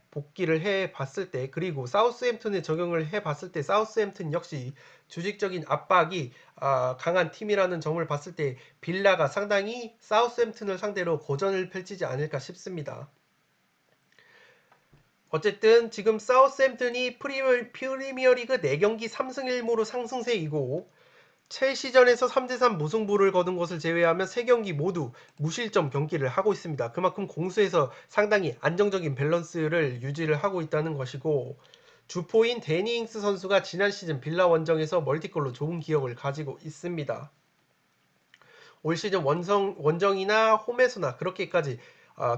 복기를 해 봤을 때 그리고 사우스햄튼에 적용을 해 봤을 때 사우스햄튼 역시 조직적인 압박이 강한 팀이라는 점을 봤을 때 빌라가 상당히 사우스햄튼을 상대로 고전을 펼치지 않을까 싶습니다. 어쨌든 지금 사우스햄튼이 프리미어리그 4경기 3승 1무로 상승세이고 첼시전에서 3대3 무승부를 거둔 것을 제외하면 3경기 모두 무실점 경기를 하고 있습니다. 그만큼 공수에서 상당히 안정적인 밸런스를 유지를 하고 있다는 것이고 주포인 데니 잉스 선수가 지난 시즌 빌라 원정에서 멀티골로 좋은 기억을 가지고 있습니다. 올 시즌 원정이나 홈에서나 그렇게까지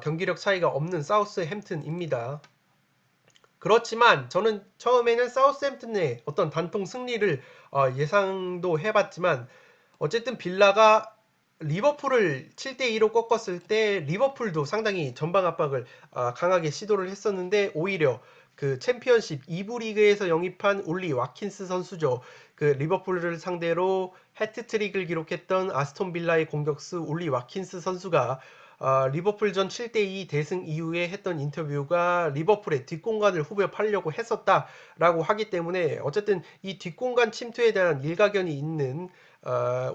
경기력 차이가 없는 사우스햄튼입니다. 그렇지만 저는 처음에는 사우스햄튼의 어떤 단통 승리를 예상도 해봤지만 어쨌든 빌라가 리버풀을 7대2로 꺾었을 때 리버풀도 상당히 전방 압박을 강하게 시도를 했었는데 오히려 그 챔피언십 2부 리그에서 영입한 울리 와킨스 선수죠. 그 리버풀을 상대로 해트트릭을 기록했던 아스톤 빌라의 공격수 울리 와킨스 선수가 리버풀전 7대2 대승 이후에 했던 인터뷰가 리버풀의 뒷공간을 후벼파려고 했었다라고 하기 때문에 어쨌든 이 뒷공간 침투에 대한 일가견이 있는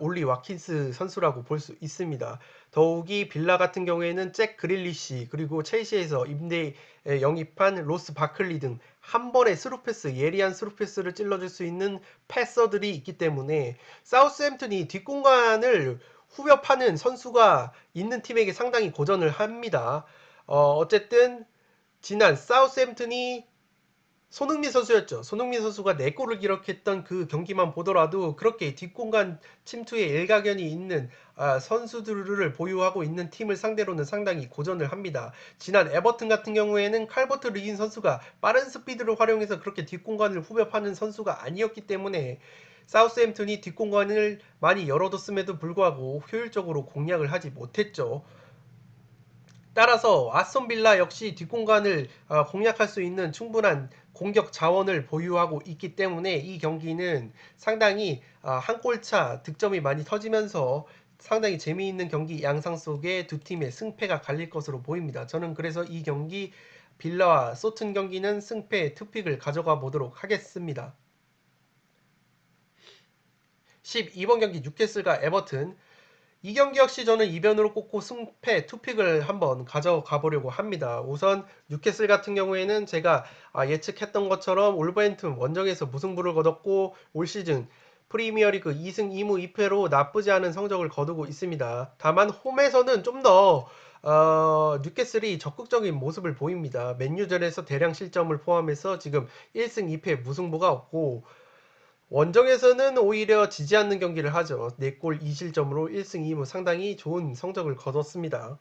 올리 와킨스 선수라고 볼 수 있습니다. 더욱이 빌라 같은 경우에는 잭 그릴리시 그리고 첼시에서 임대 영입한 로스 바클리 등 한 번에 스루패스 예리한 스루패스를 찔러줄 수 있는 패서들이 있기 때문에 사우스햄튼이 뒷공간을 후벼 파는 선수가 있는 팀에게 상당히 고전을 합니다. 어쨌든 지난 사우스햄튼이 손흥민 선수였죠. 손흥민 선수가 4골을 기록했던 그 경기만 보더라도 그렇게 뒷공간 침투에 일가견이 있는 선수들을 보유하고 있는 팀을 상대로는 상당히 고전을 합니다. 지난 에버튼 같은 경우에는 칼버트 르긴 선수가 빠른 스피드를 활용해서 그렇게 뒷공간을 후벼 파는 선수가 아니었기 때문에 사우스햄튼이 뒷공간을 많이 열어뒀음에도 불구하고 효율적으로 공략을 하지 못했죠. 따라서 아스톤 빌라 역시 뒷공간을 공략할 수 있는 충분한 공격 자원을 보유하고 있기 때문에 이 경기는 상당히 한 골차 득점이 많이 터지면서 상당히 재미있는 경기 양상 속에 두 팀의 승패가 갈릴 것으로 보입니다. 저는 그래서 이 경기 빌라와 소튼 경기는 승패 투픽을 가져가 보도록 하겠습니다. 12번 경기 뉴캐슬과 에버튼 이 경기 역시 저는 이변으로 꼽고 승패 투픽을 한번 가져가 보려고 합니다. 우선 뉴캐슬 같은 경우에는 제가 예측했던 것처럼 올버햄튼 원정에서 무승부를 거뒀고 올 시즌 프리미어리그 2승 2무 2패로 나쁘지 않은 성적을 거두고 있습니다. 다만 홈에서는 좀 더 뉴캐슬이 적극적인 모습을 보입니다. 맨유전에서 대량 실점을 포함해서 지금 1승 2패 무승부가 없고 원정에서는 오히려 지지 않는 경기를 하죠. 4골 2실점으로 1승 2무 상당히 좋은 성적을 거뒀습니다.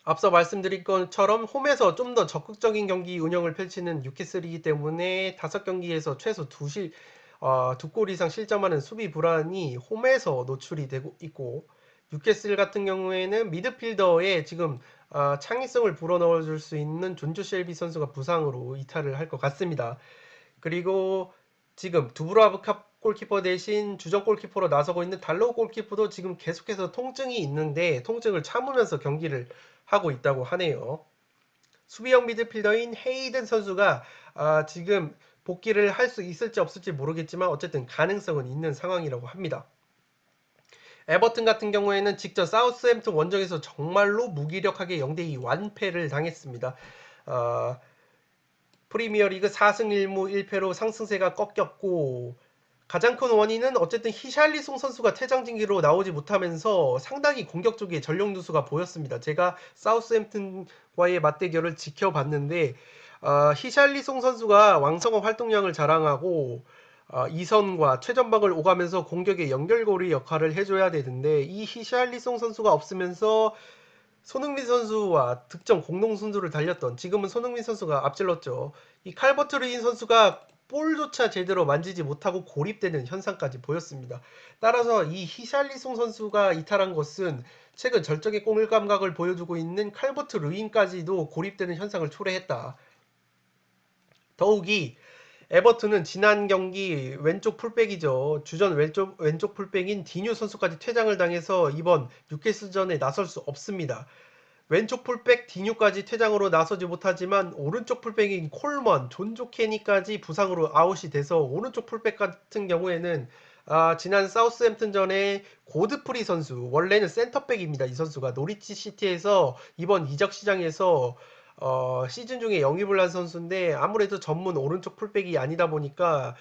앞서 말씀드린 것처럼 홈에서 좀 더 적극적인 경기 운영을 펼치는 뉴캐슬이기 때문에 5경기에서 최소 2골 이상 실점하는 수비 불안이 홈에서 노출이 되고 있고 뉴캐슬 같은 경우에는 미드필더에 지금 창의성을 불어넣어 줄 수 있는 존주 쉘비 선수가 부상으로 이탈을 할 것 같습니다. 그리고 지금 두브라브카 골키퍼 대신 주전 골키퍼로 나서고 있는 달로우 골키퍼도 지금 계속해서 통증이 있는데 통증을 참으면서 경기를 하고 있다고 하네요. 수비형 미드필더인 헤이든 선수가 지금 복귀를 할 수 있을지 없을지 모르겠지만 어쨌든 가능성은 있는 상황이라고 합니다. 에버튼 같은 경우에는 직접 사우스햄튼 원정에서 정말로 무기력하게 0대2 완패를 당했습니다. 어, 프리미어리그 4승 1무 1패로 상승세가 꺾였고 가장 큰 원인은 어쨌든 히샬리송 선수가 퇴장징계로 나오지 못하면서 상당히 공격 쪽에 전력 누수가 보였습니다. 제가 사우스햄튼과의 맞대결을 지켜봤는데 히샬리송 선수가 왕성한 활동량을 자랑하고 이선과 최전방을 오가면서 공격의 연결고리 역할을 해줘야 되는데 이 히샬리송 선수가 없으면서 손흥민 선수와 득점 공동 순수를 달렸던 지금은 손흥민 선수가 앞질렀죠. 이 칼버트 르인 선수가 볼조차 제대로 만지지 못하고 고립되는 현상까지 보였습니다. 따라서 이 히샬리송 선수가 이탈한 것은 최근 절정의 골 감각을 보여주고 있는 칼버트 르인까지도 고립되는 현상을 초래했다. 더욱이 에버튼은 지난 경기 왼쪽 풀백이죠. 주전 왼쪽 풀백인 디뉴 선수까지 퇴장을 당해서 이번 뉴캐슬전에 나설 수 없습니다. 왼쪽 풀백 디뉴까지 퇴장으로 나서지 못하지만 오른쪽 풀백인 콜먼, 존조 케니까지 부상으로 아웃이 돼서 오른쪽 풀백 같은 경우에는 지난 사우스햄튼전에 고드프리 선수 원래는 센터백입니다. 이 선수가 노리치 시티에서 이번 이적 시장에서 시즌 중에 영입을 한 선수인데 아무래도 전문 오른쪽 풀백이 아니다 보니까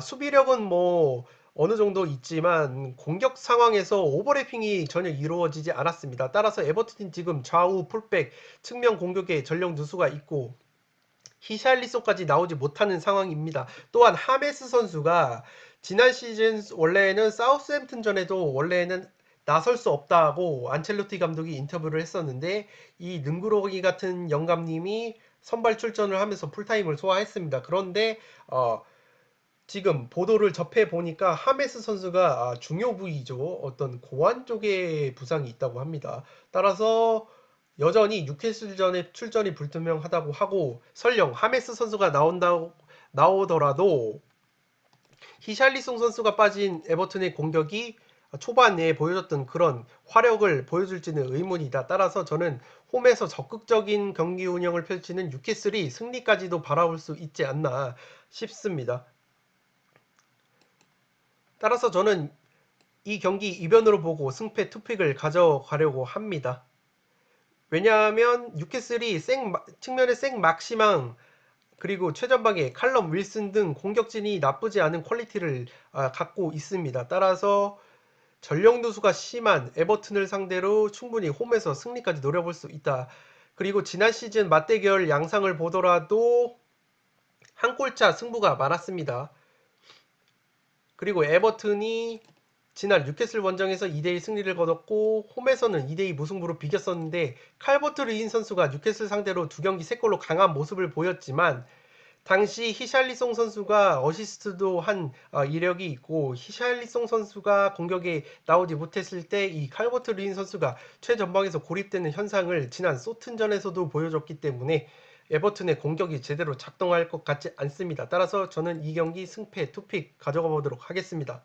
수비력은 뭐 어느 정도 있지만 공격 상황에서 오버래핑이 전혀 이루어지지 않았습니다. 따라서 에버튼이 지금 좌우 풀백 측면 공격에 전력 누수가 있고 히샬리소까지 나오지 못하는 상황입니다. 또한 하메스 선수가 지난 시즌 원래는 사우스햄튼전에도 원래는 나설 수 없다고 안첼로티 감독이 인터뷰를 했었는데 이 능구로기 같은 영감님이 선발 출전을 하면서 풀타임을 소화했습니다. 그런데 지금 보도를 접해 보니까 하메스 선수가 중요 부위죠. 어떤 고환 쪽에 부상이 있다고 합니다. 따라서 여전히 뉴캐슬전에 출전이 불투명하다고 하고 설령 하메스 선수가 나오더라도 히샬리송 선수가 빠진 에버튼의 공격이 초반에 보여줬던 그런 화력을 보여줄지는 의문이다. 따라서 저는 홈에서 적극적인 경기 운영을 펼치는 뉴캐슬이 승리까지도 바라볼 수 있지 않나 싶습니다. 따라서 저는 이 경기 이변으로 보고 승패 투픽을 가져가려고 합니다. 왜냐하면 뉴캐슬이 측면에 생막시망 그리고 최전방에 칼럼 윌슨 등 공격진이 나쁘지 않은 퀄리티를 갖고 있습니다. 따라서 전력 누수가 심한 에버튼을 상대로 충분히 홈에서 승리까지 노려볼 수 있다. 그리고 지난 시즌 맞대결 양상을 보더라도 한 골차 승부가 많았습니다. 그리고 에버튼이 지난 뉴캐슬 원정에서 2대1 승리를 거뒀고 홈에서는 2대2 무승부로 비겼었는데 칼버트 르인 선수가 뉴캐슬 상대로 두 경기 3골로 강한 모습을 보였지만 당시 히샬리송 선수가 어시스트도 한 이력이 있고 히샬리송 선수가 공격에 나오지 못했을 때 이 칼버트 르인 선수가 최전방에서 고립되는 현상을 지난 소튼전에서도 보여줬기 때문에 에버튼의 공격이 제대로 작동할 것 같지 않습니다. 따라서 저는 이 경기 승패 투픽 가져가 보도록 하겠습니다.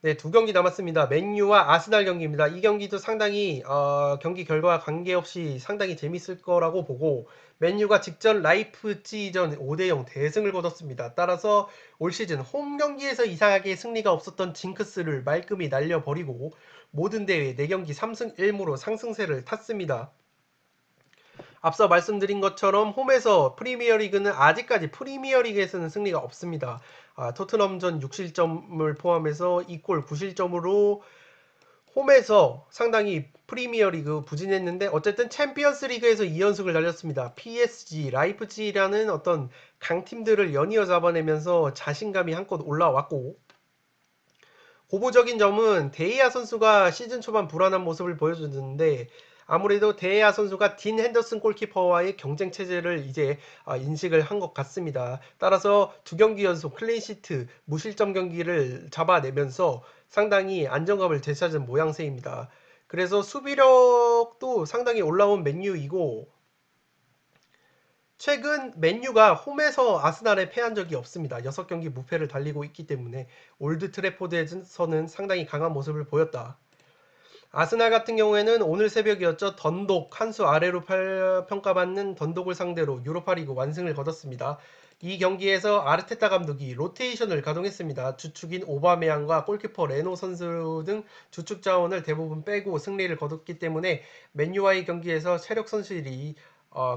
네, 두 경기 남았습니다. 맨유와 아스날 경기입니다. 이 경기도 상당히 경기 결과와 관계없이 상당히 재밌을 거라고 보고 맨유가 직전 라이프치히전 5대0 대승을 거뒀습니다. 따라서 올 시즌 홈 경기에서 이상하게 승리가 없었던 징크스를 말끔히 날려버리고 모든 대회 4경기 3승 1무로 상승세를 탔습니다. 앞서 말씀드린 것처럼 홈에서 프리미어리그는 아직까지 프리미어리그에서는 승리가 없습니다. 토트넘전 6실점을 포함해서 2골 9실점으로 홈에서 상당히 프리미어리그 부진했는데 어쨌든 챔피언스 리그에서 2연승을 달렸습니다. PSG, 라이프치히라는 어떤 강팀들을 연이어 잡아내면서 자신감이 한껏 올라왔고 고무적인 점은 데이아 선수가 시즌 초반 불안한 모습을 보여주는데 아무래도 데이아 선수가 딘 핸더슨 골키퍼와의 경쟁 체제를 이제 인식을 한 것 같습니다. 따라서 두 경기 연속 클린시트 무실점 경기를 잡아내면서 상당히 안정감을 되찾은 모양새입니다. 그래서 수비력도 상당히 올라온 맨유이고 최근 맨유가 홈에서 아스날에 패한 적이 없습니다. 6경기 무패를 달리고 있기 때문에 올드 트래포드에서는 상당히 강한 모습을 보였다. 아스날 같은 경우에는 오늘 새벽이었죠. 던독 한 수 아래로 평가받는 던독을 상대로 유로파리그 완승을 거뒀습니다. 이 경기에서 아르테타 감독이 로테이션을 가동했습니다. 주축인 오바메양과 골키퍼 레노 선수 등 주축 자원을 대부분 빼고 승리를 거뒀기 때문에 맨유와의 경기에서 체력 손실이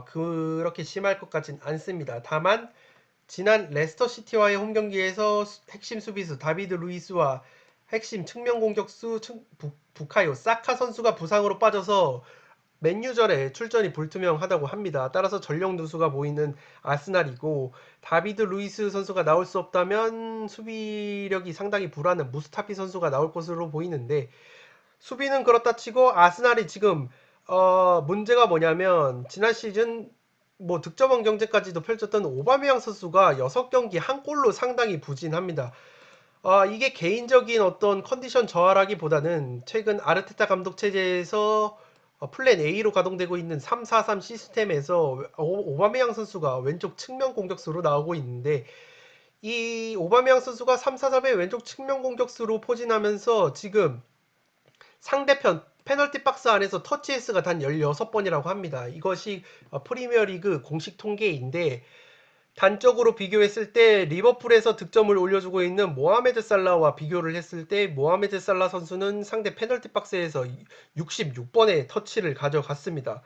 그렇게 심할 것 같진 않습니다. 다만 지난 레스터 시티와의 홈 경기에서 핵심 수비수 다비드 루이스와 핵심 측면 공격수 부카요 사카 선수가 부상으로 빠져서 맨유전에 출전이 불투명하다고 합니다. 따라서 전력 누수가 보이는 아스날이고 다비드 루이스 선수가 나올 수 없다면 수비력이 상당히 불안한 무스타피 선수가 나올 것으로 보이는데 수비는 그렇다 치고 아스날이 지금 문제가 뭐냐면 지난 시즌 뭐 득점왕 경쟁까지도 펼쳤던 오바메양 선수가 6경기 한 골로 상당히 부진합니다. 이게 개인적인 어떤 컨디션 저하라기보다는 최근 아르테타 감독 체제에서 플랜 A로 가동되고 있는 3-4-3 시스템에서 오바메양 선수가 왼쪽 측면 공격수로 나오고 있는데 이 오바메양 선수가 3-4-3의 왼쪽 측면 공격수로 포진하면서 지금 상대편 페널티 박스 안에서 터치 횟수가 단 16번이라고 합니다. 이것이 프리미어리그 공식 통계인데 단적으로 비교했을 때 리버풀에서 득점을 올려주고 있는 모하메드 살라와 비교를 했을 때 모하메드 살라 선수는 상대 페널티 박스에서 66번의 터치를 가져갔습니다.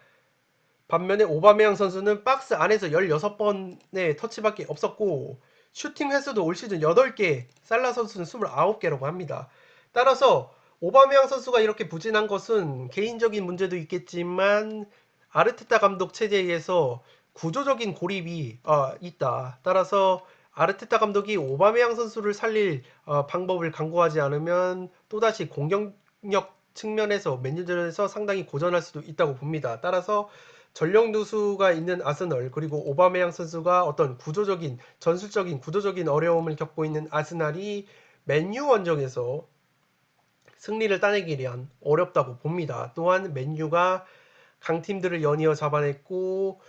반면에 오바메양 선수는 박스 안에서 16번의 터치밖에 없었고 슈팅 횟수도 올 시즌 8개, 살라 선수는 29개라고 합니다. 따라서 오바메양 선수가 이렇게 부진한 것은 개인적인 문제도 있겠지만 아르테타 감독 체제에서 구조적인 고립이 있다. 따라서 아르테타 감독이 오바메양 선수를 살릴 방법을 강구하지 않으면 또다시 공격력 측면에서 맨유전에서 상당히 고전할 수도 있다고 봅니다. 따라서 전력 누수가 있는 아스널 그리고 오바메양 선수가 어떤 전술적인 구조적인 어려움을 겪고 있는 아스날이 맨유 원정에서 승리를 따내기란 어렵다고 봅니다. 또한 맨유가 강팀들을 연이어 잡아냈고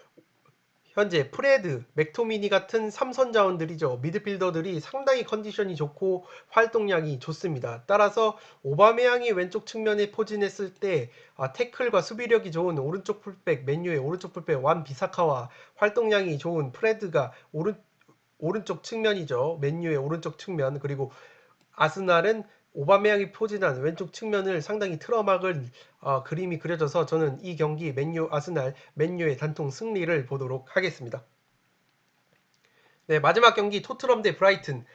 현재 프레드, 맥토미니 같은 3선 자원들이죠. 미드필더들이 상당히 컨디션이 좋고 활동량이 좋습니다. 따라서 오바메양이 왼쪽 측면에 포진했을 때 태클과 수비력이 좋은 오른쪽 풀백, 맨유의 오른쪽 풀백 완 비사카와 활동량이 좋은 프레드가 오른쪽 측면이죠. 맨유의 오른쪽 측면 그리고 아스날은 오바메양이 포진한 왼쪽 측면을 상당히 틀어막을 그림이 그려져서 저는 이 경기 맨유 아스날 맨유의 단통 승리를 보도록 하겠습니다. 네, 마지막 경기 토트넘 대 브라이튼.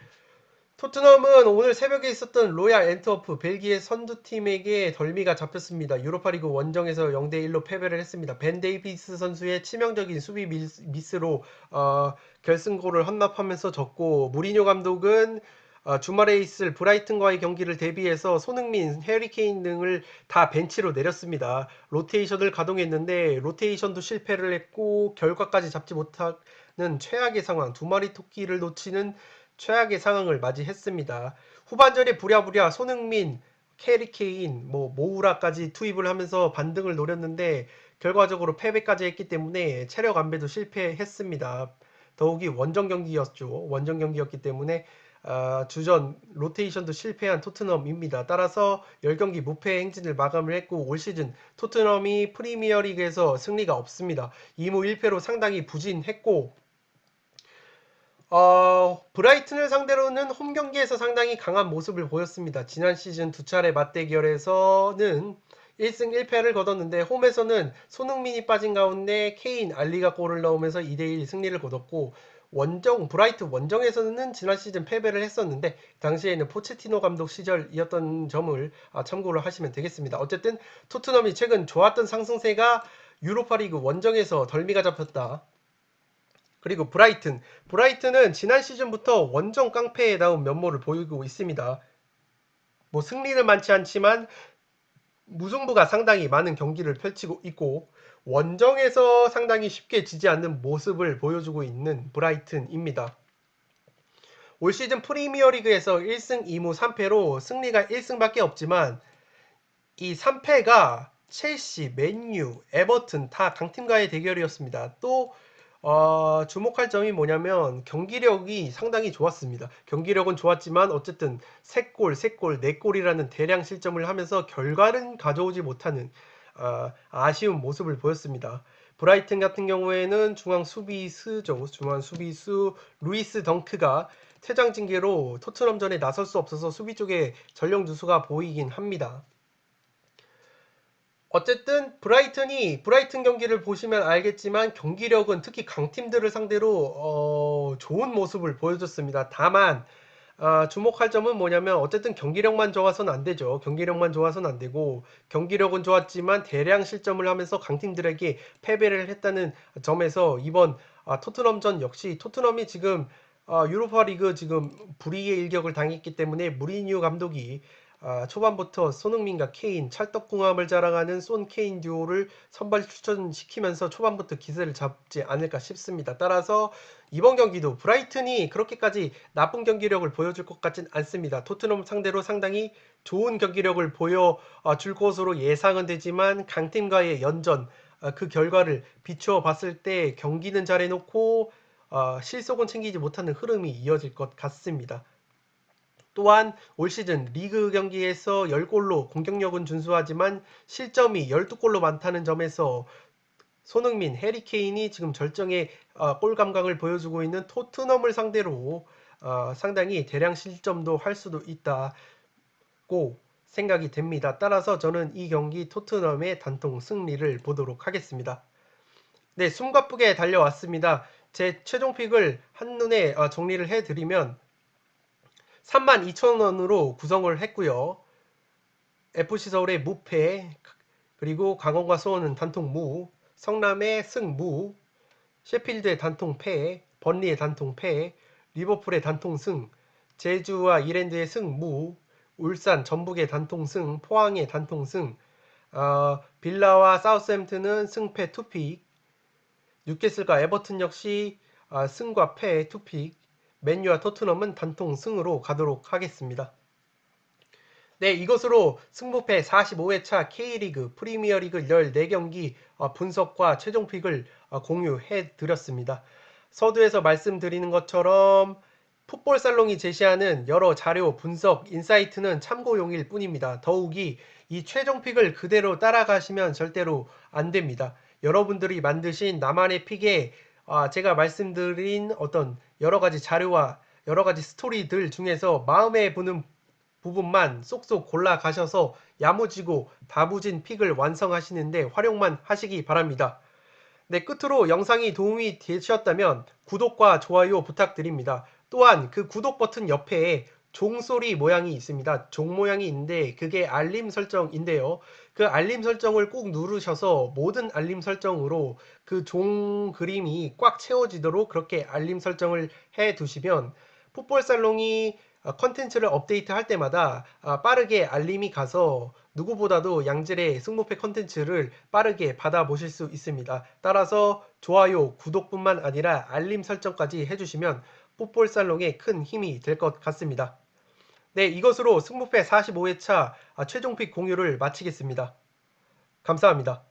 토트넘은 오늘 새벽에 있었던 로얄 앤트워프 벨기에 선두팀에게 덜미가 잡혔습니다. 유로파리그 원정에서 0대1로 패배를 했습니다. 벤 데이비스 선수의 치명적인 수비 미스로 결승골을 헌납하면서 졌고 무리뉴 감독은 주말에 있을 브라이튼과의 경기를 대비해서 손흥민, 해리케인 등을 다 벤치로 내렸습니다. 로테이션을 가동했는데 로테이션도 실패를 했고 결과까지 잡지 못하는 최악의 상황, 두 마리 토끼를 놓치는 최악의 상황을 맞이했습니다. 후반전에 부랴부랴 손흥민, 해리케인, 모우라까지 투입을 하면서 반등을 노렸는데 결과적으로 패배까지 했기 때문에 체력 안배도 실패했습니다. 더욱이 원정 경기였죠. 원정 경기였기 때문에 주전 로테이션도 실패한 토트넘입니다. 따라서 10경기 무패 행진을 마감을 했고 올 시즌 토트넘이 프리미어리그에서 승리가 없습니다. 2무 1패로 상당히 부진했고 브라이튼을 상대로는 홈 경기에서 상당히 강한 모습을 보였습니다. 지난 시즌 두 차례 맞대결에서는 1승 1패를 거뒀는데 홈에서는 손흥민이 빠진 가운데 케인, 알리가 골을 넣으면서 2대1 승리를 거뒀고 브라이튼 원정에서는 지난 시즌 패배를 했었는데 당시에는 포체티노 감독 시절이었던 점을 참고를 하시면 되겠습니다. 어쨌든 토트넘이 최근 좋았던 상승세가 유로파리그 원정에서 덜미가 잡혔다. 그리고 브라이튼은 지난 시즌부터 원정 깡패에 나온 면모를 보이고 있습니다. 승리는 많지 않지만 무승부가 상당히 많은 경기를 펼치고 있고 원정에서 상당히 쉽게 지지 않는 모습을 보여주고 있는 브라이튼입니다. 올 시즌 프리미어리그에서 1승 2무 3패로 승리가 1승밖에 없지만 이 3패가 첼시, 맨유, 에버튼 다 강팀과의 대결이었습니다. 또 주목할 점이 뭐냐면 경기력이 상당히 좋았습니다. 경기력은 좋았지만 어쨌든 3골, 3골, 4골이라는 대량 실점을 하면서 결과는 가져오지 못하는 아쉬운 모습을 보였습니다. 브라이튼 같은 경우에는 중앙 수비수 루이스 덩크가 퇴장 징계로 토트넘전에 나설 수 없어서 수비 쪽에 전력 누수가 보이긴 합니다. 어쨌든 브라이튼 경기를 보시면 알겠지만 경기력은 특히 강팀들을 상대로 좋은 모습을 보여줬습니다. 다만 주목할 점은 뭐냐면 어쨌든 경기력만 좋아서는 안 되죠. 경기력만 좋아서는 안 되고 경기력은 좋았지만 대량 실점을 하면서 강팀들에게 패배를 했다는 점에서 이번 토트넘전 역시 토트넘이 지금 유로파리그 지금 불이의 일격을 당했기 때문에 무리뉴 감독이 초반부터 손흥민과 케인, 찰떡궁합을 자랑하는 손 케인 듀오를 선발 추천시키면서 초반부터 기세를 잡지 않을까 싶습니다. 따라서 이번 경기도 브라이튼이 그렇게까지 나쁜 경기력을 보여줄 것 같진 않습니다. 토트넘 상대로 상당히 좋은 경기력을 보여줄 것으로 예상은 되지만 강팀과의 연전, 그 결과를 비추어 봤을 때 경기는 잘해놓고 실속은 챙기지 못하는 흐름이 이어질 것 같습니다. 또한 올 시즌 리그 경기에서 10골로 공격력은 준수하지만 실점이 12골로 많다는 점에서 손흥민, 해리 케인이 지금 절정의 골 감각을 보여주고 있는 토트넘을 상대로 상당히 대량 실점도 할 수도 있다고 생각이 됩니다. 따라서 저는 이 경기 토트넘의 단통 승리를 보도록 하겠습니다. 네, 숨가쁘게 달려왔습니다. 제 최종 픽을 한눈에 정리를 해드리면 32,000원으로 구성을 했고요. FC 서울의 무패, 그리고 강원과 수원은 단통 무, 성남의 승무, 셰필드의 단통 패, 번리의 단통 패, 리버풀의 단통 승, 제주와 이랜드의 승무, 울산, 전북의 단통 승, 포항의 단통 승, 빌라와 사우스햄튼은 승패 투픽, 뉴캐슬과 에버튼 역시 승과 패 투픽, 맨유와 토트넘은 단통 승으로 가도록 하겠습니다. 네, 이것으로 승부패 45회차 K리그 프리미어리그 14경기 분석과 최종 픽을 공유해 드렸습니다. 서두에서 말씀드리는 것처럼 풋볼 살롱이 제시하는 여러 자료, 분석, 인사이트는 참고용일 뿐입니다. 더욱이 이 최종 픽을 그대로 따라가시면 절대로 안 됩니다. 여러분들이 만드신 나만의 픽에 제가 말씀드린 어떤 여러 가지 자료와 여러 가지 스토리들 중에서 마음에 드는 부분만 쏙쏙 골라 가셔서 야무지고 다부진 픽을 완성하시는데 활용만 하시기 바랍니다. 네, 끝으로 영상이 도움이 되셨다면 구독과 좋아요 부탁드립니다. 또한 그 구독 버튼 옆에 종소리 모양이 있습니다. 종 모양이 있는데 그게 알림 설정인데요. 그 알림 설정을 꼭 누르셔서 모든 알림 설정으로 그 종 그림이 꽉 채워지도록 그렇게 알림 설정을 해 두시면 풋볼살롱이 컨텐츠를 업데이트할 때마다 빠르게 알림이 가서 누구보다도 양질의 승무패 컨텐츠를 빠르게 받아보실 수 있습니다. 따라서 좋아요, 구독뿐만 아니라 알림 설정까지 해주시면 풋볼살롱에 큰 힘이 될 것 같습니다. 네, 이것으로 승무패 45회차 최종픽 공유를 마치겠습니다. 감사합니다.